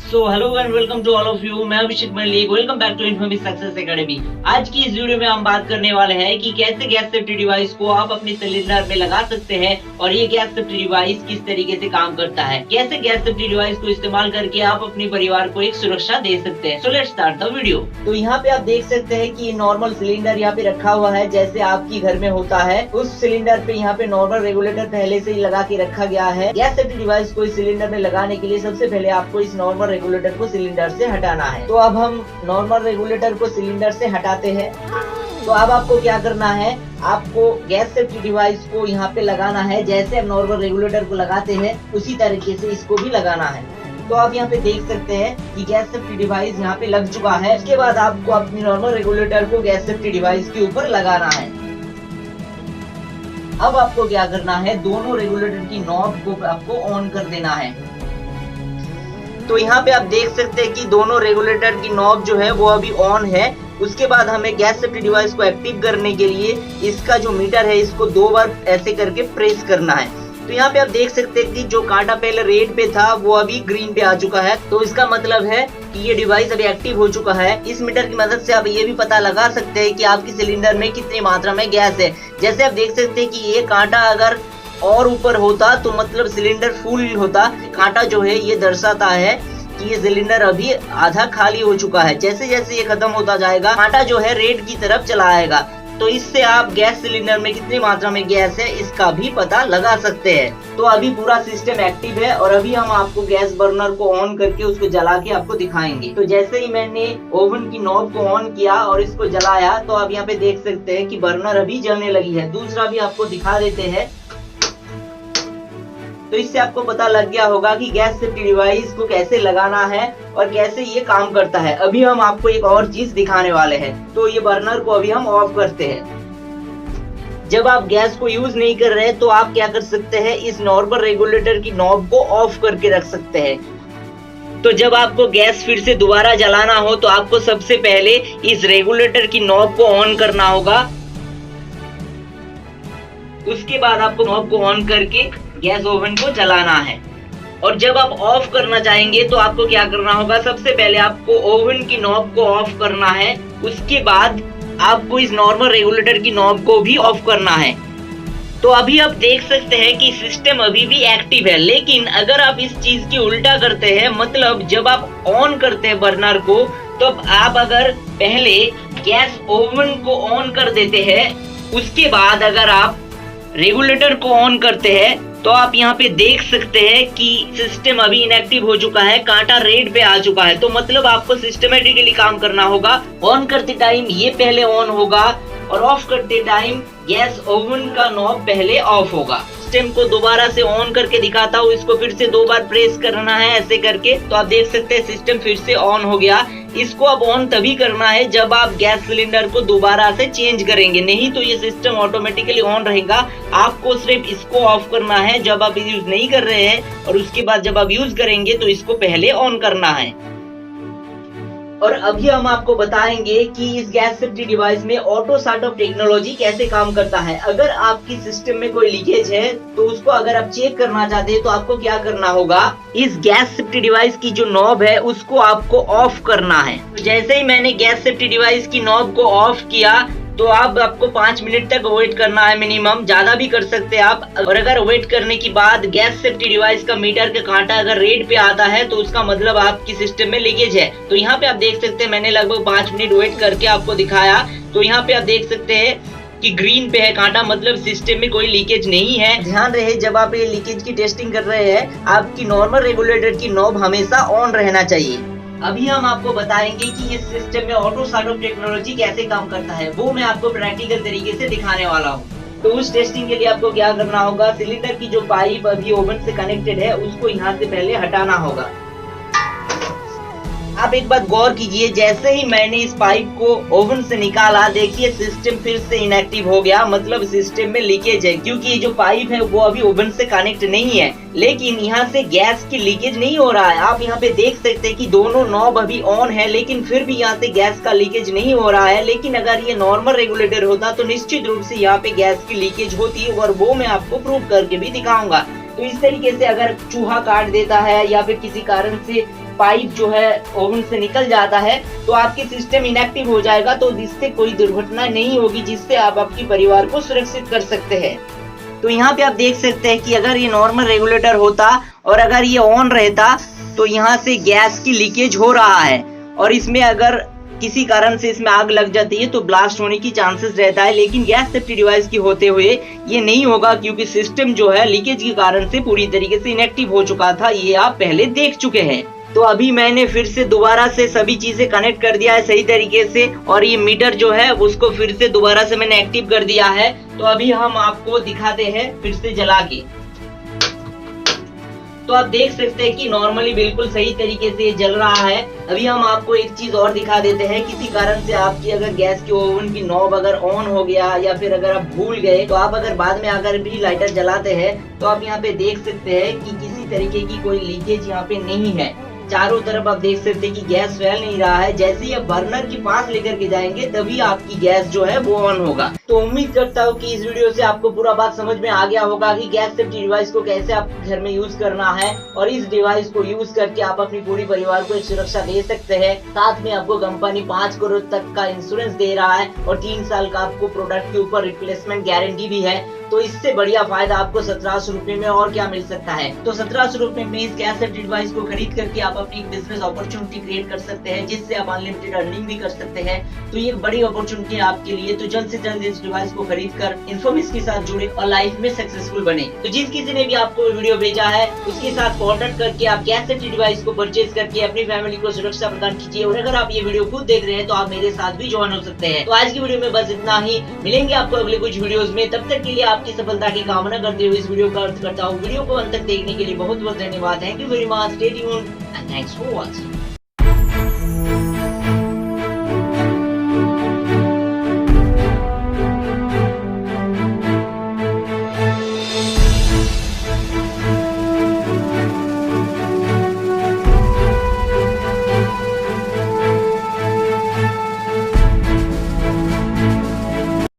Hello and welcome to all of you. मैं Abhishek Malik, welcome back to Informative Success Academy. आज की इस video में हम बात करने वाले हैं कि कैसे गैस सेफ्टी डिवाइस को आप अपने सिलेंडर में लगा सकते हैं और ये गैस सेफ्टी डिवाइस किस तरीके से काम करता है, कैसे गैस सेफ्टी डिवाइस को इस्तेमाल करके आप अपने परिवार को एक सुरक्षा दे सकते हैं। So let's start the video. तो यहाँ पे आप देख सकते हैं कि नॉर्मल सिलेंडर यहाँ पे रखा हुआ है, जैसे आपकी घर में होता है। उस सिलेंडर पे यहाँ पे नॉर्मल रेगुलेटर पहले से ही लगा के रखा गया है। गैस सेफ्टी डिवाइस को इस सिलेंडर में लगाने के लिए सबसे पहले आपको इस नॉर्मल रेगुलेटर को सिलेंडर से हटाना है। तो अब हम नॉर्मल रेगुलेटर को सिलेंडर से हटाते हैं। तो अब आपको क्या करना है, आपको गैस सेफ्टी डिवाइस को यहाँ पे लगाना है। जैसे हम नॉर्मल रेगुलेटर को लगाते हैं उसी तरीके से इसको भी लगाना है। तो आप यहाँ पे देख सकते हैं कि गैस सेफ्टी डिवाइस यहाँ पे लग चुका है। इसके बाद आपको अपनी नॉर्मल रेगुलेटर को गैस सेफ्टी डिवाइस के ऊपर लगाना है। अब आपको क्या करना है, दोनों रेगुलेटर की नॉब को आपको ऑन कर देना है। तो यहाँ पे आप देख सकते हैं कि दोनों रेगुलेटर की नॉब जो है वो अभी ऑन है। उसके बाद हमें गैस सेफ्टी डिवाइस को एक्टिव करने के लिए इसका जो मीटर है इसको 2 बार ऐसे करके प्रेस करना है। तो यहाँ पे आप देख सकते हैं कि जो कांटा पहले रेड पे था वो अभी ग्रीन पे आ चुका है। तो इसका मतलब है कि ये डिवाइस अभी एक्टिव हो चुका है। इस मीटर की मदद से आप ये भी पता लगा सकते हैं कि आपकी सिलेंडर में कितनी मात्रा में गैस है। जैसे आप देख सकते हैं कि ये कांटा अगर और ऊपर होता तो मतलब सिलेंडर फुल होता। कांटा जो है ये दर्शाता है कि ये सिलेंडर अभी आधा खाली हो चुका है। जैसे जैसे ये खत्म होता जाएगा कांटा जो है रेड की तरफ चला आएगा। तो इससे आप गैस सिलेंडर में कितनी मात्रा में गैस है इसका भी पता लगा सकते हैं। तो अभी पूरा सिस्टम एक्टिव है और अभी हम आपको गैस बर्नर को ऑन करके उसको जला के आपको दिखाएंगे। तो जैसे ही मैंने ओवन की नॉब को ऑन किया और इसको जलाया तो आप यहाँ पे देख सकते हैं कि बर्नर अभी जलने लगी है। दूसरा भी आपको दिखा देते हैं। तो इससे आपको पता लग गया होगा कि गैस सेफ्टी डिवाइस को कैसे लगाना है और कैसे ये काम करता है। अभी हम आपको एक और चीज दिखाने वाले हैं। तो ये बर्नर को अभी हम ऑफ करते हैं। जब आप गैस को यूज नहीं कर रहे तो आप क्या कर सकते हैं, इस नॉर्मल रेगुलेटर की नॉब को ऑफ करके रख सकते हैं। तो जब आपको गैस फिर से दोबारा जलाना हो तो आपको सबसे पहले इस रेगुलेटर की नॉब को ऑन करना होगा। उसके बाद आपको नॉब को ऑन करके गैस ओवन को जलाना है। और जब आप ऑफ करना चाहेंगे तो आपको क्या करना होगा, सबसे पहले आपको ओवन की नॉब को ऑफ करना है। उसके बाद आपको इस नॉर्मल रेगुलेटर की नॉब को भी ऑफ करना है। तो अभी आप देख सकते हैं कि सिस्टम अभी भी एक्टिव है। लेकिन अगर आप इस चीज की उल्टा करते हैं, मतलब जब आप ऑन करते हैं बर्नर को, तो आप अगर पहले गैस ओवन को ऑन कर देते हैं उसके बाद अगर आप रेगुलेटर को ऑन करते हैं तो आप यहाँ पे देख सकते हैं कि सिस्टम अभी इनएक्टिव हो चुका है, कांटा रेड पे आ चुका है। तो मतलब आपको सिस्टमेटिकली काम करना होगा। ऑन करते टाइम ये पहले ऑन होगा और ऑफ करते टाइम गैस ओवन का नॉब पहले ऑफ होगा। सिस्टम को दोबारा से ऑन करके दिखाता हूँ। इसको फिर से 2 बार प्रेस करना है ऐसे करके। तो आप देख सकते हैं सिस्टम फिर से ऑन हो गया। इसको अब ऑन तभी करना है जब आप गैस सिलेंडर को दोबारा से चेंज करेंगे, नहीं तो ये सिस्टम ऑटोमेटिकली ऑन रहेगा। आपको सिर्फ इसको ऑफ करना है जब आप यूज नहीं कर रहे हैं, और उसके बाद जब आप यूज करेंगे तो इसको पहले ऑन करना है। और अभी हम आपको बताएंगे कि इस गैस सेफ्टी डिवाइस में ऑटो शट ऑफ टेक्नोलॉजी कैसे काम करता है। अगर आपकी सिस्टम में कोई लीकेज है तो उसको अगर आप चेक करना चाहते हैं तो आपको क्या करना होगा, इस गैस सेफ्टी डिवाइस की जो नॉब है उसको आपको ऑफ करना है। तो जैसे ही मैंने गैस सेफ्टी डिवाइस की नॉब को ऑफ किया तो अब आपको 5 मिनट तक वेट करना है मिनिमम, ज्यादा भी कर सकते हैं आप। और अगर वेट करने के बाद गैस सेफ्टी डिवाइस का मीटर का कांटा अगर रेड पे आता है तो उसका मतलब आपकी सिस्टम में लीकेज है। तो यहाँ पे आप देख सकते हैं मैंने लगभग 5 मिनट वेट करके आपको दिखाया। तो यहाँ पे आप देख सकते हैं कि ग्रीन पे है कांटा, मतलब सिस्टम में कोई लीकेज नहीं है। ध्यान रहे जब आप ये लीकेज की टेस्टिंग कर रहे हैं, आपकी नॉर्मल रेगुलेटर की नॉब हमेशा ऑन रहना चाहिए। अभी हम आपको बताएंगे कि इस सिस्टम में ऑटो शट ऑफ टेक्नोलॉजी कैसे काम करता है, वो मैं आपको प्रैक्टिकल तरीके से दिखाने वाला हूँ। तो उस टेस्टिंग के लिए आपको क्या करना होगा, सिलेंडर की जो पाइप अभी ओवन से कनेक्टेड है उसको यहाँ से पहले हटाना होगा। आप एक बात गौर कीजिए, जैसे ही मैंने इस पाइप को ओवन से निकाला, देखिए सिस्टम फिर से इनएक्टिव हो गया, मतलब सिस्टम में लीकेज है। क्योंकि ये जो पाइप है वो अभी ओवन से कनेक्ट नहीं है, लेकिन यहाँ से गैस की लीकेज नहीं हो रहा है। आप यहाँ पे देख सकते हैं कि दोनों नॉब अभी ऑन है, लेकिन फिर भी यहाँ से गैस का लीकेज नहीं हो रहा है। लेकिन अगर ये नॉर्मल रेगुलेटर होता तो निश्चित रूप से यहाँ पे गैस की लीकेज होती, और वो मैं आपको प्रूव करके भी दिखाऊंगा। तो इस तरीके से अगर चूहा काट देता है या फिर किसी कारण से पाइप जो है ओवन से निकल जाता है तो आपके सिस्टम इनएक्टिव हो जाएगा, तो जिससे कोई दुर्घटना नहीं होगी, जिससे आप आपके परिवार को सुरक्षित कर सकते हैं। तो यहाँ पे आप देख सकते हैं कि अगर ये नॉर्मल रेगुलेटर होता और अगर ये ऑन रहता तो यहाँ से गैस की लीकेज हो रहा है, और इसमें अगर किसी कारण से इसमें आग लग जाती है तो ब्लास्ट होने की चांसेस रहता है। लेकिन गैस सेफ्टी डिवाइस की होते हुए ये नहीं होगा, क्योंकि सिस्टम जो है लीकेज के कारण से पूरी तरीके से इनएक्टिव हो चुका था, ये आप पहले देख चुके हैं। तो अभी मैंने फिर से दोबारा से सभी चीजें कनेक्ट कर दिया है सही तरीके से, और ये मीटर जो है उसको फिर से दोबारा से मैंने एक्टिव कर दिया है। तो अभी हम आपको दिखाते हैं फिर से जला के। तो आप देख सकते हैं कि नॉर्मली बिल्कुल सही तरीके से जल रहा है। अभी हम आपको एक चीज और दिखा देते हैं, किसी कारण से आपकी अगर गैस के ओवन की नॉब अगर ऑन हो गया या फिर अगर आप भूल गए, तो आप अगर बाद में अगर भी लाइटर जलाते हैं तो आप यहाँ पे देख सकते हैं कि किसी तरीके की कोई लीकेज यहाँ पे नहीं है। चारों तरफ आप देख सकते हैं कि गैस फैल नहीं रहा है। जैसे ही आप बर्नर के पास लेकर के जाएंगे तभी आपकी गैस जो है वो ऑन होगा। तो उम्मीद करता हूँ कि इस वीडियो से आपको पूरा बात समझ में आ गया होगा कि गैस सेफ्टी डिवाइस को कैसे आप घर में यूज करना है, और इस डिवाइस को यूज करके आप अपनी पूरी परिवार को एक सुरक्षा दे सकते हैं। साथ में आपको कंपनी 5 करोड़ तक का इंश्योरेंस दे रहा है और 3 साल का आपको प्रोडक्ट के ऊपर रिप्लेसमेंट गारंटी भी है। तो इससे बढ़िया फायदा आपको 1700 रुपए में और क्या मिल सकता है। तो 1700 रुपए में इस गैस सेफ्टी डिवाइस को खरीद करके आप अपनी बिजनेस अपॉर्चुनिटी क्रिएट कर सकते हैं, जिससे आप अनलिमिटेड अर्निंग भी कर सकते हैं। तो ये बड़ी अपॉर्चुनिटी है आपके लिए। तो जल्द से जल्द इस डिवाइस को खरीद कर इन्फॉर्मेशन के साथ जुड़े और लाइफ में सक्सेसफुल बने। तो जिस किसी ने भी आपको वीडियो भेजा है उसके साथ कॉन्टेक्ट करके आप गैस सेफ्टी डिवाइस को परचेज करके अपनी फैमिली को सुरक्षा प्रदान कीजिए। और अगर आप ये वीडियो खुद देख रहे हैं तो आप मेरे साथ भी ज्वाइन हो सकते हैं। तो आज की वीडियो में बस इतना ही, मिलेंगे आपको अगले कुछ वीडियोस में। तब तक के लिए आपकी सफलता की कामना करते हुए इस वीडियो का अर्थ करता हूँ। वीडियो को अंत तक देखने के लिए बहुत बहुत धन्यवाद। Thank you very much, stay tuned and thanks for watching.